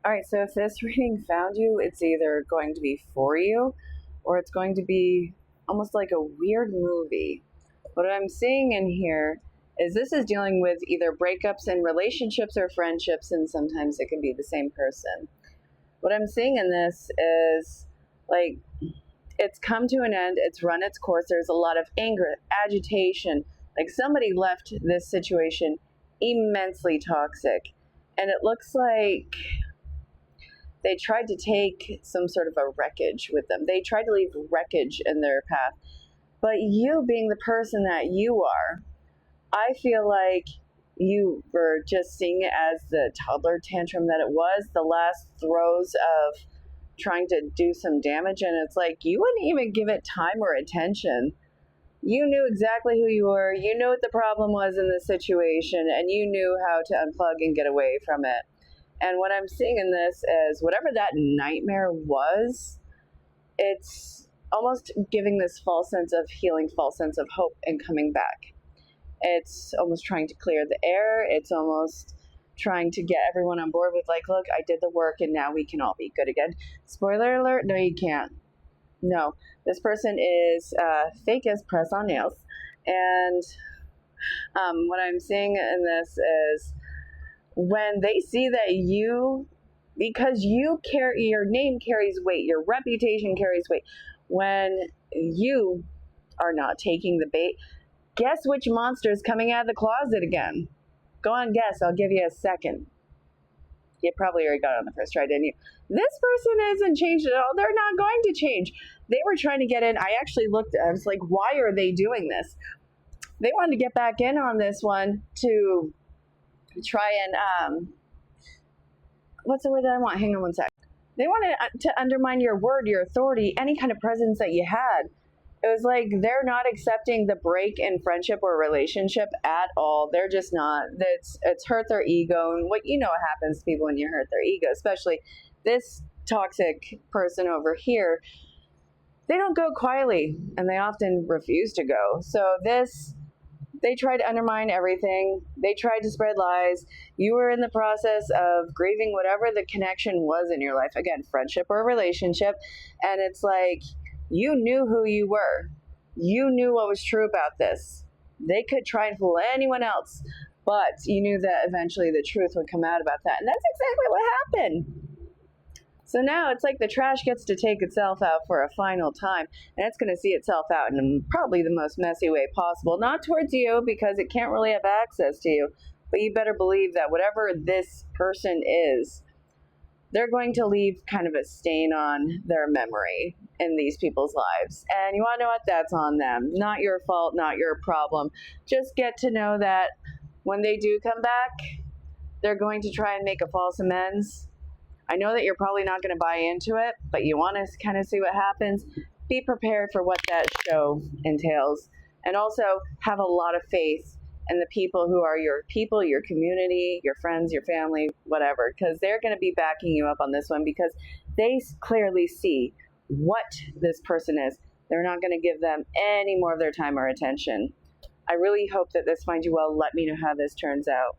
All right, so if this reading found you, it's either going to be for you or it's going to be almost like a weird movie. What I'm seeing in here is this is dealing with either breakups in relationships or friendships, and sometimes it can be the same person. What I'm seeing in this is like it's come to an end, it's run its course. There's a lot of anger, agitation. Like somebody left this situation immensely toxic. And it looks like they tried to take some sort of a wreckage with them. They tried to leave wreckage in their path. But you being the person that you are, I feel like you were just seeing it as the toddler tantrum that it was, the last throes of trying to do some damage. And it's like you wouldn't even give it time or attention. You knew exactly who you were. You knew what the problem was in the situation, and you knew how to unplug and get away from it. And what I'm seeing in this is whatever that nightmare was, it's almost giving this false sense of healing, false sense of hope and coming back. It's almost trying to clear the air. It's almost trying to get everyone on board with like, look, I did the work and now we can all be good again. Spoiler alert, no, you can't. No, this person is fake as press on nails. And what I'm seeing in this is when they see that you, because you carry, your name carries weight, your reputation carries weight, when you are not taking the bait, guess which monster is coming out of the closet again? Go on, guess. I'll give you a second. You probably already got it on the first try, didn't you? This person isn't changed at all. They're not going to change. They were trying to get in. I actually looked, I was like, why are they doing this? They wanted to get back in on this one to try and, what's the word that I want? Hang on one sec. They wanted to undermine your word, your authority, any kind of presence that you had. It was like they're not accepting the break in friendship or relationship at all. They're just not. It's hurt their ego. And what happens to people when you hurt their ego, especially this toxic person over here, they don't go quietly and they often refuse to go. So they tried to undermine everything. They tried to spread lies. You were in the process of grieving whatever the connection was in your life. Again, friendship or relationship. And it's like, you knew who you were. You knew what was true about this. They could try and fool anyone else, but you knew that eventually the truth would come out about that. And that's exactly what happened. So now it's like the trash gets to take itself out for a final time, and it's going to see itself out in probably the most messy way possible. Not towards you, because it can't really have access to you, but you better believe that whatever this person is, they're going to leave kind of a stain on their memory in these people's lives. And you want to know what? That's on them. Not your fault, not your problem. Just get to know that when they do come back, they're going to try and make a false amends. I know that you're probably not going to buy into it, but you want to kind of see what happens. Be prepared for what that show entails. And also have a lot of faith and the people who are your people, your community, your friends, your family, whatever, because they're going to be backing you up on this one because they clearly see what this person is. They're not going to give them any more of their time or attention. I really hope that this finds you well. Let me know how this turns out.